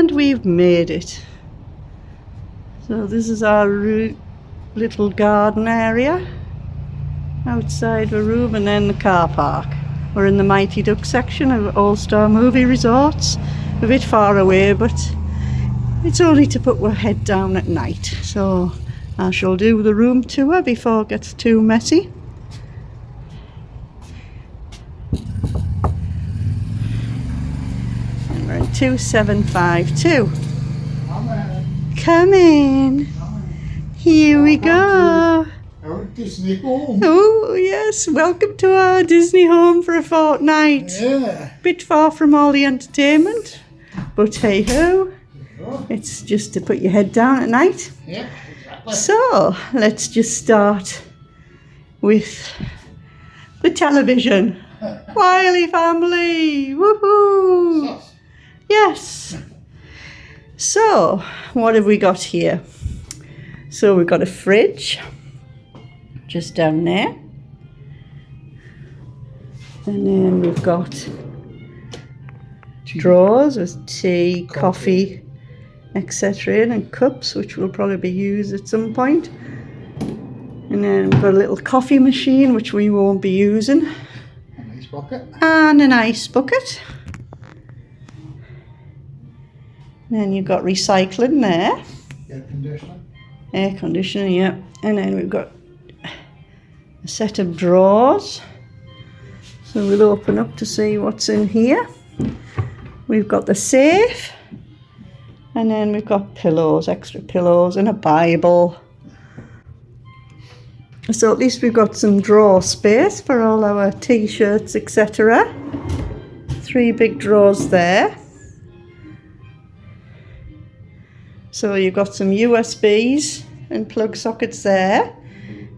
And we've made it. So this is our little garden area outside the room, and then the car park. We're in the Mighty Duck section of All-Star Movie Resorts. A bit far away, but it's only to put our head down at night. So I shall do the room tour before it gets too messy. And we're in 2752. Come in. Here we go. Our Disney home. Oh yes, welcome to our Disney home for a fortnight. Yeah. Bit far from all the entertainment, but hey ho, it's just to put your head down at night. Yeah, exactly. So let's just start with the television. Wyllie family, woohoo! Yes. So what have we got here? So we've got a fridge just down there, and then we've got drawers with tea, coffee, etc. in, and cups, which will probably be used at some point. And then we've got a little coffee machine, which we won't be using. An ice bucket. And an ice bucket. And then you've got recycling there. Air conditioner. Air conditioning, yeah. And then we've got a set of drawers. So we'll open up to see what's in here. We've got the safe. And then we've got pillows, extra pillows, and a Bible. So at least we've got some drawer space for all our t-shirts, etc. 3 big drawers there. So you've got some USBs and plug sockets there.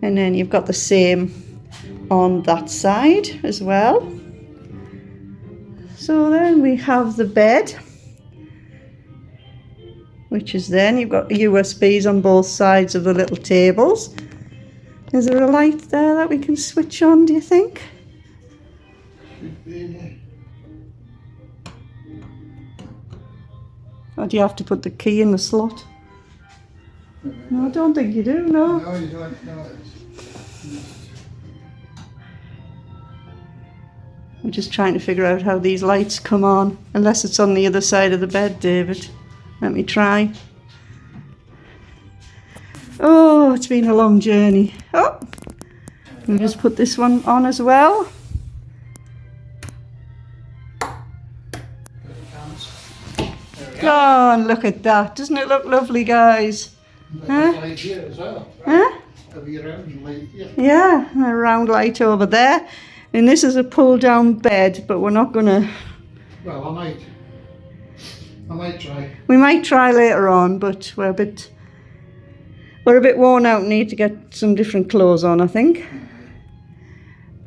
And then you've got the same on that side as well. So then we have the bed, which is then you've got USBs on both sides of the little tables. Is there a light there that we can switch on, do you think? Should be. Or do you have to put the key in the slot? No, I don't think you do, no. No, you don't. No, I'm just trying to figure out how these lights come on. Unless it's on the other side of the bed, David. Let me try. Oh, it's been a long journey. Oh, we'll just put this one on as well. Oh, and look at that. Doesn't it look lovely, guys? Huh? Light here as well. Huh? A wee round light here. Yeah, and a round light over there. And this is a pull-down bed, but we're not going to... Well, I might try. We might try later on, but we're a bit worn out and need to get some different clothes on, I think.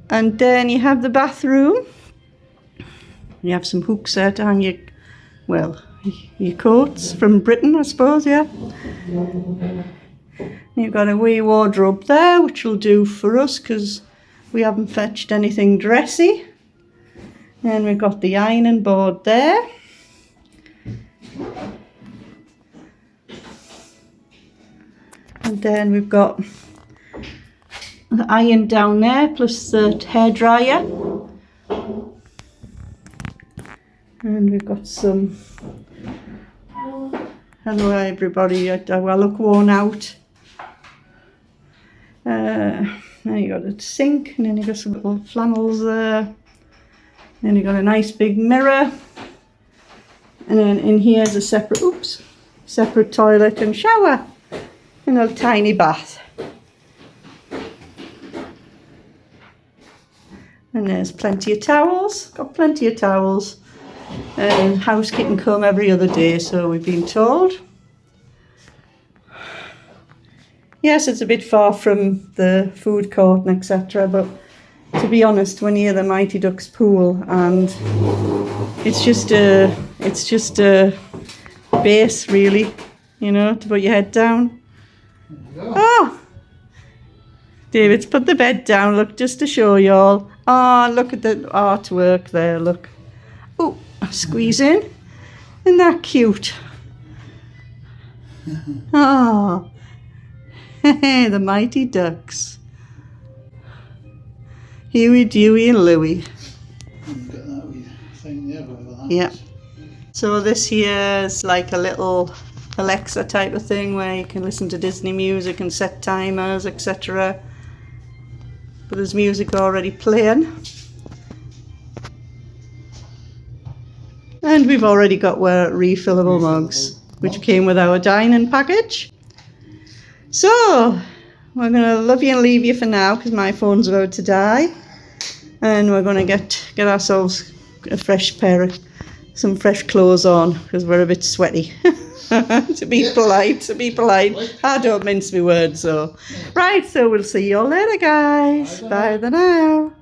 And then you have the bathroom. You have some hooks there to hang your coats from Britain, I suppose, yeah. You've got a wee wardrobe there, which will do for us because we haven't fetched anything dressy. And we've got the ironing board there. And then we've got the iron down there, plus the hairdryer. And we've got some... Hello everybody, I look worn out. Now you got a sink, and then you got some little flannels there. Then you got a nice big mirror. And then in here is a separate toilet and shower. And a tiny bath. And there's plenty of towels, got plenty of towels. Housekeeping come every other day, so we've been told. Yes, it's a bit far from the food court and etc. But to be honest, we're near the Mighty Ducks pool, and it's just a base, really, you know, to put your head down. Oh, David's put the bed down. Look, just to show you all. Oh, look at the artwork there. Look. Oh, squeeze in. Isn't that cute? Oh, the mighty ducks. Huey, Dewey and Louie. You've got that wee thing there, whatever that Yeah. is. So this here is like a little Alexa type of thing where you can listen to Disney music and set timers, etc. But there's music already playing. And we've already got our refillable mugs, which came with our dining package. So, we're going to love you and leave you for now because my phone's about to die. And we're going to get ourselves a fresh pair of, some fresh clothes on because we're a bit sweaty. to be polite. I don't mince my words, so. Right, so we'll see you all later, guys. Bye then now.